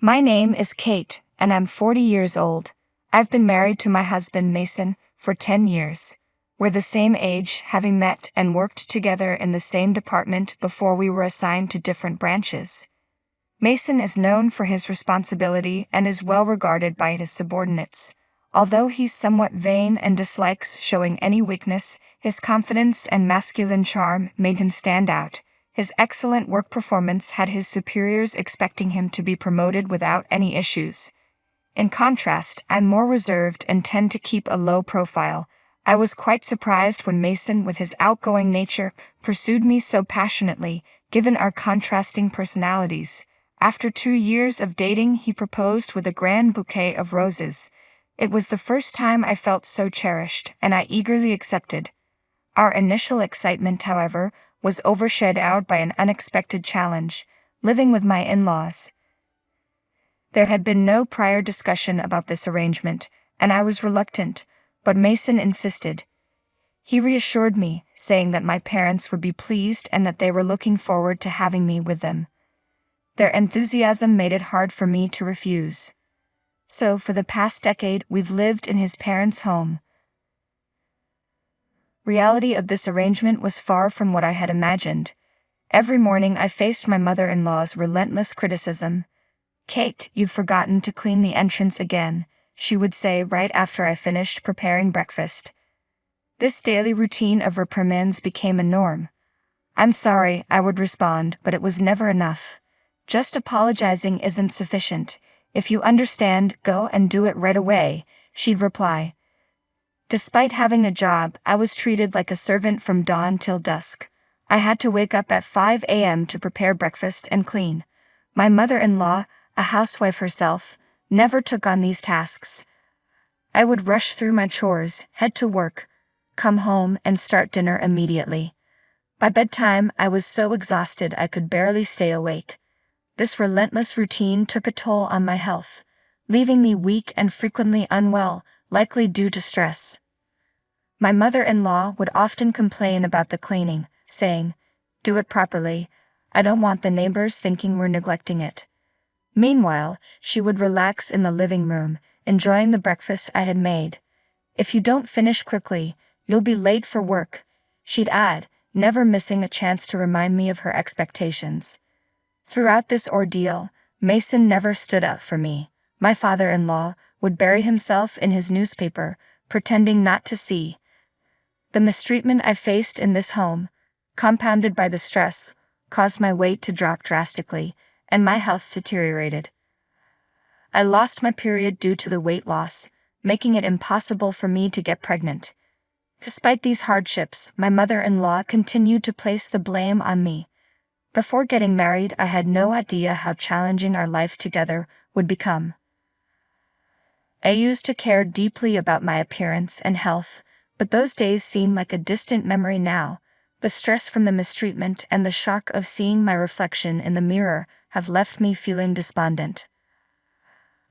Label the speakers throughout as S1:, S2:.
S1: My name is Kate, and I'm 40 years old. I've been married to my husband Mason for 10 years. We're the same age, having met and worked together in the same department before we were assigned to different branches. Mason is known for his responsibility and is well regarded by his subordinates. Although he's somewhat vain and dislikes showing any weakness, his confidence and masculine charm made him stand out. His excellent work performance had his superiors expecting him to be promoted without any issues. In contrast, I'm more reserved and tend to keep a low profile. I was quite surprised when Mason, with his outgoing nature, pursued me so passionately, given our contrasting personalities. After 2 years of dating, he proposed with a grand bouquet of roses. It was the first time I felt so cherished, and I eagerly accepted. Our initial excitement, however, was overshadowed by an unexpected challenge: living with my in-laws. There had been no prior discussion about this arrangement, and I was reluctant, but Mason insisted. He reassured me, saying that my parents would be pleased and that they were looking forward to having me with them. Their enthusiasm made it hard for me to refuse. So for the past decade, we've lived in his parents' home. Reality of this arrangement was far from what I had imagined. Every morning I faced my mother-in-law's relentless criticism. "Kate, you've forgotten to clean the entrance again," she would say right after I finished preparing breakfast. This daily routine of reprimands became a norm. "I'm sorry," I would respond, but it was never enough. "Just apologizing isn't sufficient. If you understand, go and do it right away," she'd reply. Despite having a job, I was treated like a servant from dawn till dusk. I had to wake up at 5 a.m. to prepare breakfast and clean. My mother-in-law, a housewife herself, never took on these tasks. I would rush through my chores, head to work, come home, and start dinner immediately. By bedtime, I was so exhausted I could barely stay awake. This relentless routine took a toll on my health, leaving me weak and frequently unwell, likely due to stress. My mother-in-law would often complain about the cleaning, saying, "Do it properly. I don't want the neighbors thinking we're neglecting it." Meanwhile, she would relax in the living room, enjoying the breakfast I had made. "If you don't finish quickly, you'll be late for work," she'd add, never missing a chance to remind me of her expectations. Throughout this ordeal, Mason never stood up for me. My father-in-law would bury himself in his newspaper, pretending not to see. The mistreatment I faced in this home, compounded by the stress, caused my weight to drop drastically, and my health deteriorated. I lost my period due to the weight loss, making it impossible for me to get pregnant. Despite these hardships, my mother-in-law continued to place the blame on me. Before getting married, I had no idea how challenging our life together would become. I used to care deeply about my appearance and health, but those days seem like a distant memory now. The stress from the mistreatment and the shock of seeing my reflection in the mirror have left me feeling despondent.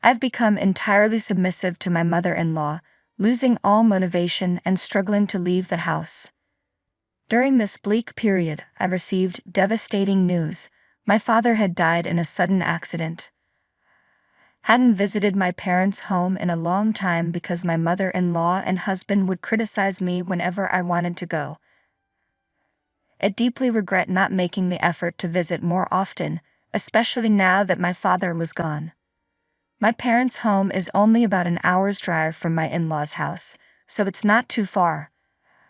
S1: I've become entirely submissive to my mother-in-law, losing all motivation and struggling to leave the house. During this bleak period, I received devastating news. My father had died in a sudden accident. Hadn't visited my parents' home in a long time because my mother-in-law and husband would criticize me whenever I wanted to go. I deeply regret not making the effort to visit more often, especially now that my father was gone. My parents' home is only about an hour's drive from my in-laws' house, so it's not too far.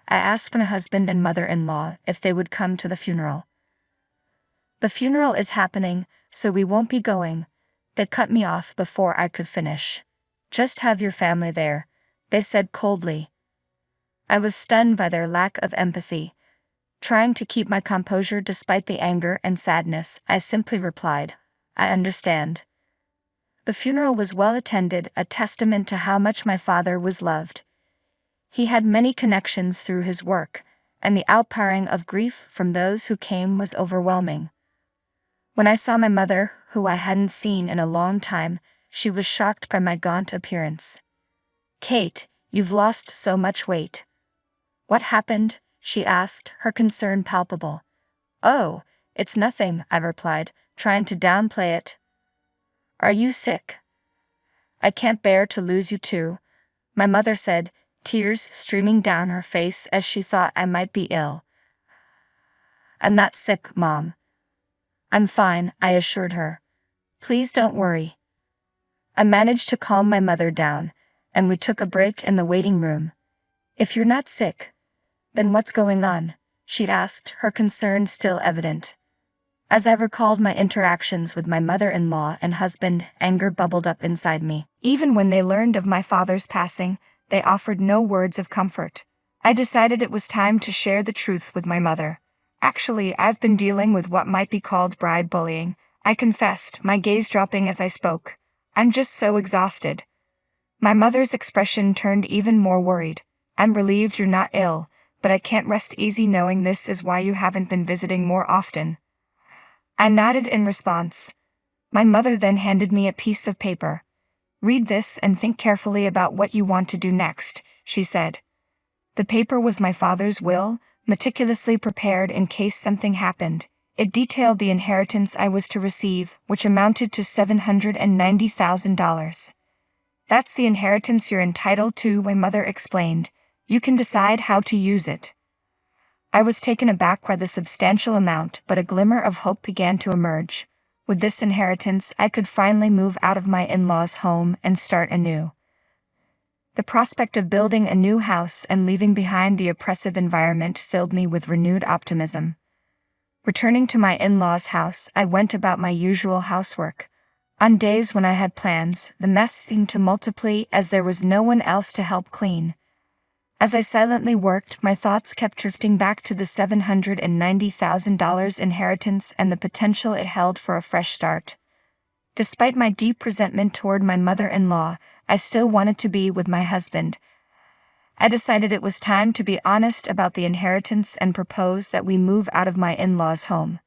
S1: I asked my husband and mother-in-law if they would come to the funeral. "The funeral is happening, so we won't be going." They cut me off before I could finish. "Just have your family there," they said coldly. I was stunned by their lack of empathy. Trying to keep my composure despite the anger and sadness, I simply replied, "I understand." The funeral was well attended, a testament to how much my father was loved. He had many connections through his work, and the outpouring of grief from those who came was overwhelming. When I saw my mother, who I hadn't seen in a long time, she was shocked by my gaunt appearance. "Kate, you've lost so much weight." "What happened?" she asked, her concern palpable. "Oh, it's nothing," I replied, trying to downplay it. Are you sick? I can't bear to lose you too, my mother said, tears streaming down her face as she thought I might be ill. I'm not sick, Mom. I'm fine, I assured her. Please don't worry. I managed to calm my mother down, and we took a break in the waiting room. If you're not sick, then what's going on? She'd asked, her concern still evident. As I recalled my interactions with my mother-in-law and husband, anger bubbled up inside me. Even when they learned of my father's passing, they offered no words of comfort. I decided it was time to share the truth with my mother. Actually, I've been dealing with what might be called bride bullying, I confessed, my gaze dropping as I spoke. I'm just so exhausted. My mother's expression turned even more worried. I'm relieved you're not ill, but I can't rest easy knowing this is why you haven't been visiting more often. I nodded in response. My mother then handed me a piece of paper. Read this and think carefully about what you want to do next, she said. The paper was my father's will, meticulously prepared in case something happened. It detailed the inheritance I was to receive, which amounted to $790,000. That's the inheritance you're entitled to, my mother explained. You can decide how to use it. I was taken aback by the substantial amount, but a glimmer of hope began to emerge. With this inheritance, I could finally move out of my in-laws' home and start anew. The prospect of building a new house and leaving behind the oppressive environment filled me with renewed optimism. Returning to my in-laws' house, I went about my usual housework. On days when I had plans, the mess seemed to multiply as there was no one else to help clean. As I silently worked, my thoughts kept drifting back to the $790,000 inheritance and the potential it held for a fresh start. Despite my deep resentment toward my mother-in-law, I still wanted to be with my husband. I decided it was time to be honest about the inheritance and propose that we move out of my in-laws' home.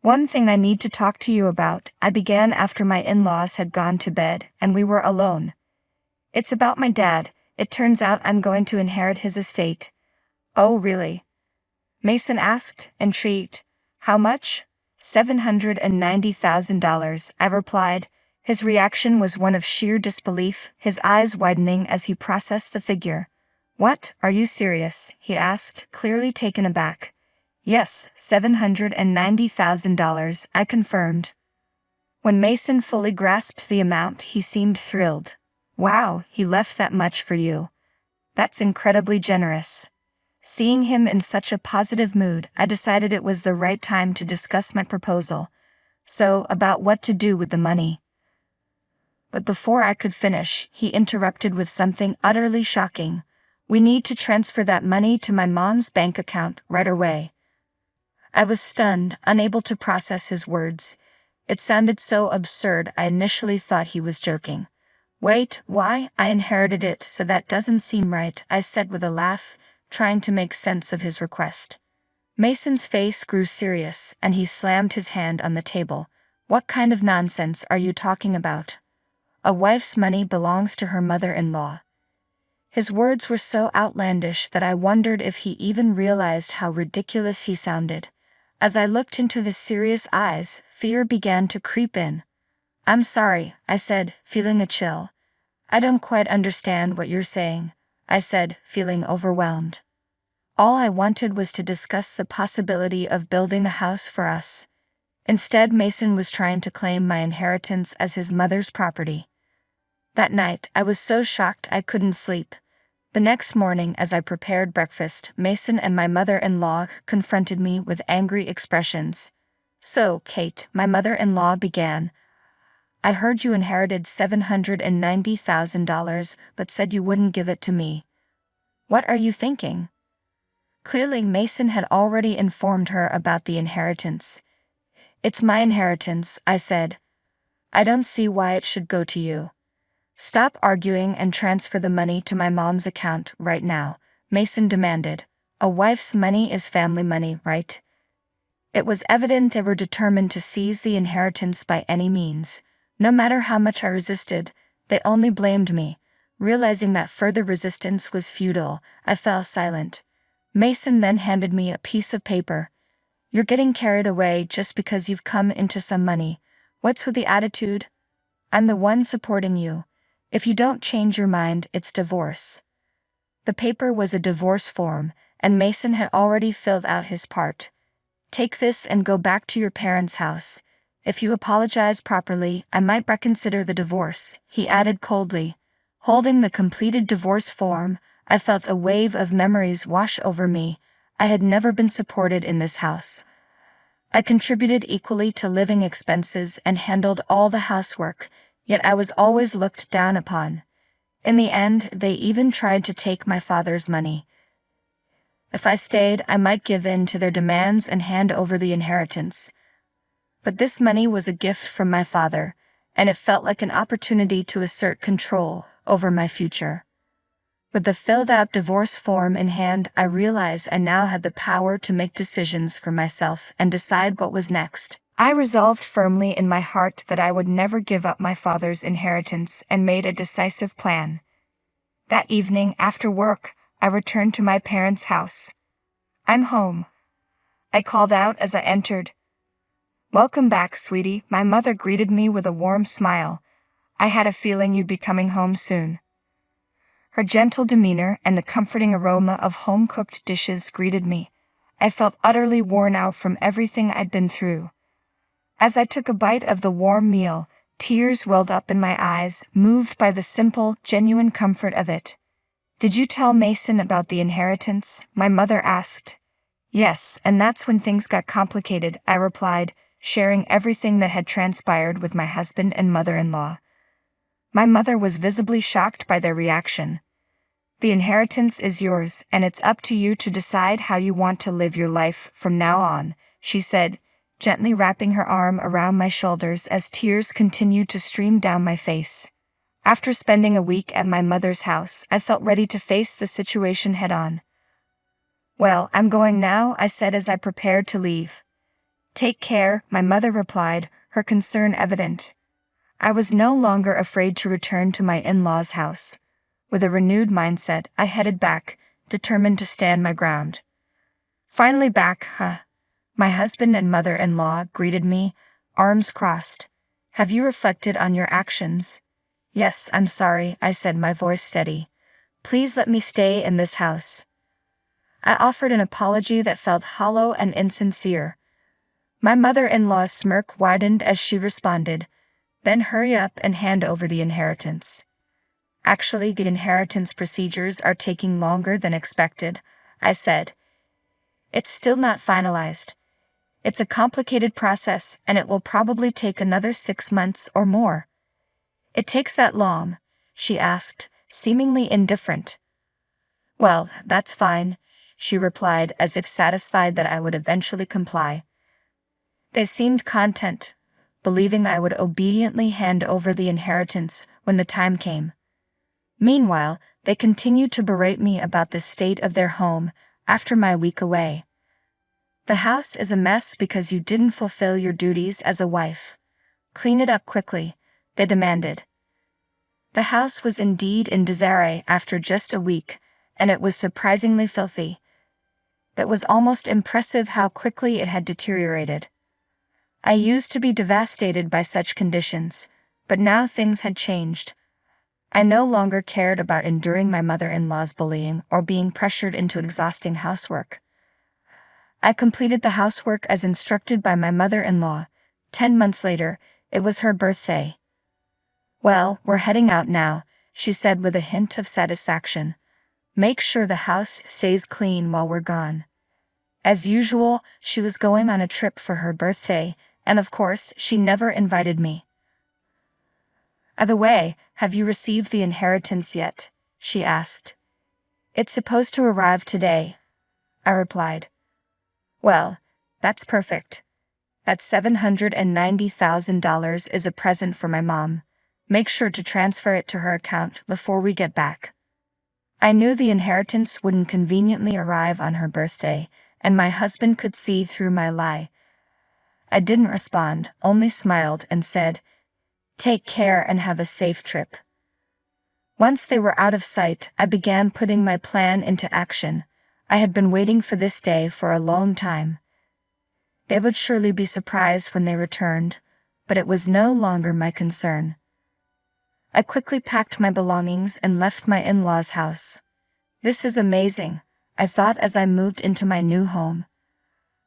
S1: One thing I need to talk to you about, I began after my in-laws had gone to bed and we were alone. It's about my dad. It turns out I'm going to inherit his estate. Oh, really? Mason asked, intrigued. How much? $790,000, I replied. His reaction was one of sheer disbelief, his eyes widening as he processed the figure. What, are you serious? He asked, clearly taken aback. Yes, $790,000, I confirmed. When Mason fully grasped the amount, he seemed thrilled. Wow, he left that much for you. That's incredibly generous. Seeing him in such a positive mood, I decided it was the right time to discuss my proposal. So, about what to do with the money. But before I could finish, he interrupted with something utterly shocking. We need to transfer that money to my mom's bank account right away. I was stunned, unable to process his words. It sounded so absurd I initially thought he was joking. Wait, why? I inherited it, so that doesn't seem right, I said with a laugh, trying to make sense of his request. Mason's face grew serious, and he slammed his hand on the table. What kind of nonsense are you talking about? A wife's money belongs to her mother-in-law. His words were so outlandish that I wondered if he even realized how ridiculous he sounded. As I looked into his serious eyes, fear began to creep in. I'm sorry, I said, feeling a chill. I don't quite understand what you're saying, I said, feeling overwhelmed. All I wanted was to discuss the possibility of building a house for us. Instead, Mason was trying to claim my inheritance as his mother's property. That night, I was so shocked I couldn't sleep. The next morning, as I prepared breakfast, Mason and my mother-in-law confronted me with angry expressions. So, Kate, my mother-in-law began, I heard you inherited $790,000, but said you wouldn't give it to me. What are you thinking? Clearly, Mason had already informed her about the inheritance. It's my inheritance, I said. I don't see why it should go to you. Stop arguing and transfer the money to my mom's account right now, Mason demanded. A wife's money is family money, right? It was evident they were determined to seize the inheritance by any means. No matter how much I resisted, they only blamed me. Realizing that further resistance was futile, I fell silent. Mason then handed me a piece of paper. You're getting carried away just because you've come into some money. What's with the attitude? I'm the one supporting you. If you don't change your mind, it's divorce." The paper was a divorce form, and Mason had already filled out his part. "Take this and go back to your parents' house. If you apologize properly, I might reconsider the divorce," he added coldly. Holding the completed divorce form, I felt a wave of memories wash over me. I had never been supported in this house. I contributed equally to living expenses and handled all the housework, yet I was always looked down upon. In the end, they even tried to take my father's money. If I stayed, I might give in to their demands and hand over the inheritance. But this money was a gift from my father, and it felt like an opportunity to assert control over my future. With the filled-out divorce form in hand, I realized I now had the power to make decisions for myself and decide what was next. I resolved firmly in my heart that I would never give up my father's inheritance and made a decisive plan. That evening, after work, I returned to my parents' house. "I'm home," I called out as I entered. "Welcome back, sweetie," my mother greeted me with a warm smile. "I had a feeling you'd be coming home soon." Her gentle demeanor and the comforting aroma of home-cooked dishes greeted me. I felt utterly worn out from everything I'd been through. As I took a bite of the warm meal, tears welled up in my eyes, moved by the simple, genuine comfort of it. "Did you tell Mason about the inheritance?" my mother asked. "Yes, and that's when things got complicated," I replied, sharing everything that had transpired with my husband and mother-in-law. My mother was visibly shocked by their reaction. "The inheritance is yours, and it's up to you to decide how you want to live your life from now on," she said, gently wrapping her arm around my shoulders as tears continued to stream down my face. After spending a week at my mother's house, I felt ready to face the situation head-on. "Well, I'm going now," I said as I prepared to leave. "Take care," my mother replied, her concern evident. I was no longer afraid to return to my in-laws' house. With a renewed mindset, I headed back, determined to stand my ground. "Finally back, huh?" My husband and mother-in-law greeted me, arms crossed. "Have you reflected on your actions?" "Yes, I'm sorry," I said, my voice steady. "Please let me stay in this house." I offered an apology that felt hollow and insincere. My mother-in-law's smirk widened as she responded, "Then hurry up and hand over the inheritance." "Actually, the inheritance procedures are taking longer than expected," I said. "It's still not finalized. It's a complicated process, and it will probably take another 6 months or more." "It takes that long?" she asked, seemingly indifferent. "Well, that's fine," she replied, as if satisfied that I would eventually comply. They seemed content, believing I would obediently hand over the inheritance when the time came. Meanwhile, they continued to berate me about the state of their home after my week away. "The house is a mess because you didn't fulfill your duties as a wife. Clean it up quickly," they demanded. The house was indeed in disarray after just a week, and it was surprisingly filthy. It was almost impressive how quickly it had deteriorated. I used to be devastated by such conditions, but now things had changed. I no longer cared about enduring my mother-in-law's bullying or being pressured into exhausting housework. I completed the housework as instructed by my mother-in-law. 10 months later, it was her birthday. "Well, we're heading out now," she said with a hint of satisfaction. "Make sure the house stays clean while we're gone." As usual, she was going on a trip for her birthday, and of course, she never invited me. "By the way, have you received the inheritance yet?" she asked. "It's supposed to arrive today," I replied. "Well, that's perfect. That $790,000 is a present for my mom. Make sure to transfer it to her account before we get back." I knew the inheritance wouldn't conveniently arrive on her birthday, and my husband could see through my lie. I didn't respond, only smiled and said, "Take care and have a safe trip." Once they were out of sight, I began putting my plan into action. I had been waiting for this day for a long time. They would surely be surprised when they returned, but it was no longer my concern. I quickly packed my belongings and left my in-laws' house. This is amazing, I thought as I moved into my new home.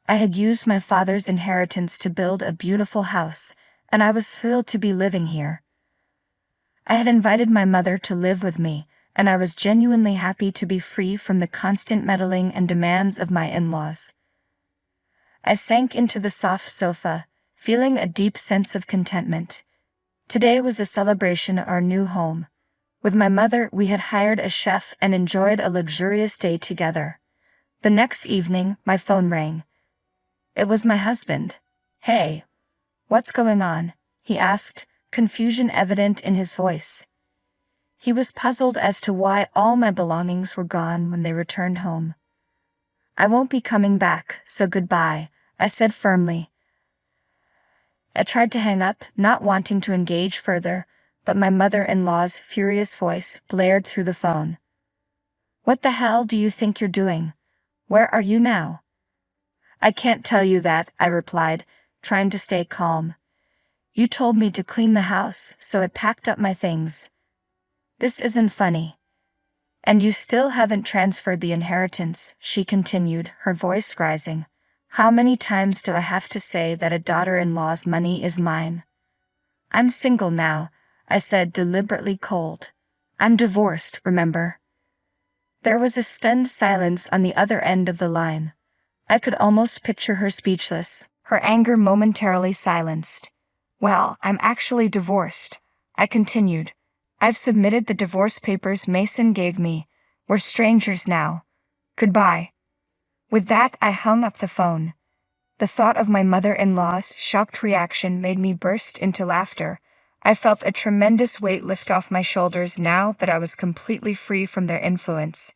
S1: I had used my father's inheritance to build a beautiful house, and I was thrilled to be living here. I had invited my mother to live with me, and I was genuinely happy to be free from the constant meddling and demands of my in-laws. I sank into the soft sofa, feeling a deep sense of contentment. Today was a celebration of our new home. With my mother, we had hired a chef and enjoyed a luxurious day together. The next evening, my phone rang. It was my husband. "Hey, what's going on?" he asked, confusion evident in his voice. He was puzzled as to why all my belongings were gone when they returned home. "I won't be coming back, so goodbye," I said firmly. I tried to hang up, not wanting to engage further, but my mother-in-law's furious voice blared through the phone. "What the hell do you think you're doing? Where are you now?" "I can't tell you that," I replied, trying to stay calm. "You told me to clean the house, so I packed up my things." "This isn't funny." "And you still haven't transferred the inheritance," she continued, her voice rising. "How many times do I have to say that a daughter-in-law's money is mine?" "I'm single now," I said, deliberately cold. "I'm divorced, remember?" There was a stunned silence on the other end of the line. I could almost picture her speechless, her anger momentarily silenced. "Well, I'm actually divorced," I continued. "I've submitted the divorce papers Mason gave me. We're strangers now. Goodbye." With that, I hung up the phone. The thought of my mother-in-law's shocked reaction made me burst into laughter. I felt a tremendous weight lift off my shoulders now that I was completely free from their influence.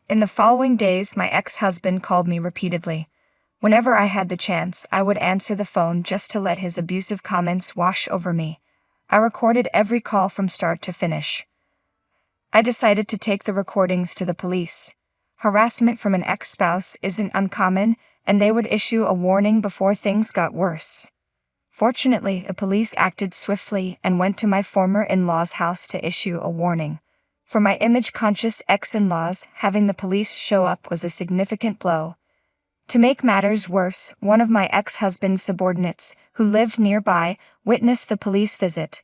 S1: In the following days, my ex-husband called me repeatedly. Whenever I had the chance, I would answer the phone just to let his abusive comments wash over me. I recorded every call from start to finish. I decided to take the recordings to the police. Harassment from an ex-spouse isn't uncommon, and they would issue a warning before things got worse. Fortunately, the police acted swiftly and went to my former in-law's house to issue a warning. For my image-conscious ex-in-laws, having the police show up was a significant blow. To make matters worse, one of my ex-husband's subordinates, who lived nearby, witnessed the police visit.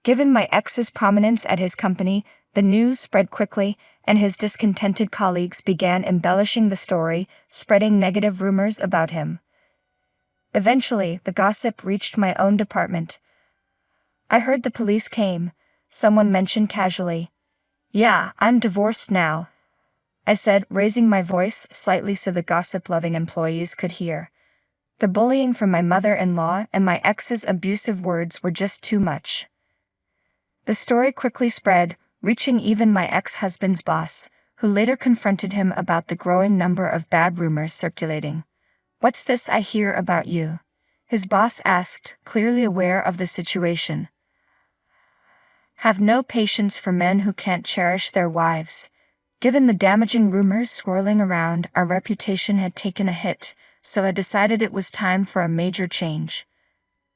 S1: Given my ex's prominence at his company, the news spread quickly, and his discontented colleagues began embellishing the story, spreading negative rumors about him. Eventually, the gossip reached my own department. "I heard the police came," someone mentioned casually. "Yeah, I'm divorced now," I said, raising my voice slightly so the gossip-loving employees could hear. The bullying from my mother-in-law and my ex's abusive words were just too much. The story quickly spread, reaching even my ex-husband's boss, who later confronted him about the growing number of bad rumors circulating. "What's this I hear about you?" his boss asked, clearly aware of the situation. "Have no patience for men who can't cherish their wives." Given the damaging rumors swirling around, our reputation had taken a hit, so I decided it was time for a major change.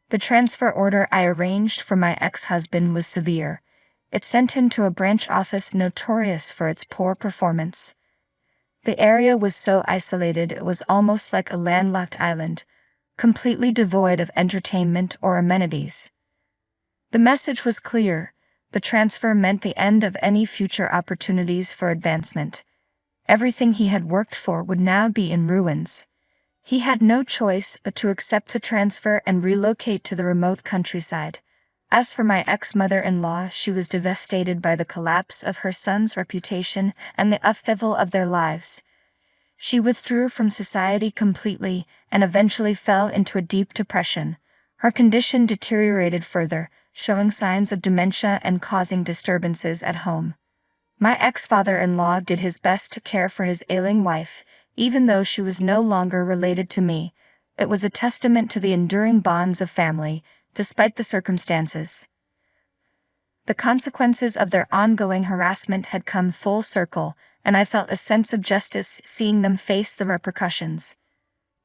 S1: The transfer order I arranged for my ex-husband was severe. It sent him to a branch office notorious for its poor performance. The area was so isolated it was almost like a landlocked island, completely devoid of entertainment or amenities. The message was clear: the transfer meant the end of any future opportunities for advancement. Everything he had worked for would now be in ruins. He had no choice but to accept the transfer and relocate to the remote countryside. As for my ex-mother-in-law, she was devastated by the collapse of her son's reputation and the upheaval of their lives. She withdrew from society completely and eventually fell into a deep depression. Her condition deteriorated further, showing signs of dementia and causing disturbances at home. My ex-father-in-law did his best to care for his ailing wife, even though she was no longer related to me. It was a testament to the enduring bonds of family, despite the circumstances. The consequences of their ongoing harassment had come full circle, and I felt a sense of justice seeing them face the repercussions.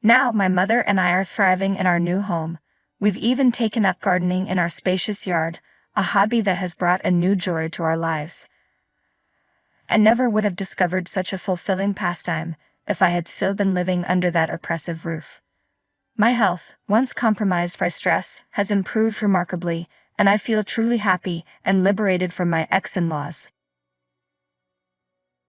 S1: Now my mother and I are thriving in our new home. We've even taken up gardening in our spacious yard, a hobby that has brought a new joy to our lives. I never would have discovered such a fulfilling pastime if I had still been living under that oppressive roof. My health, once compromised by stress, has improved remarkably, and I feel truly happy and liberated from my ex-in-laws.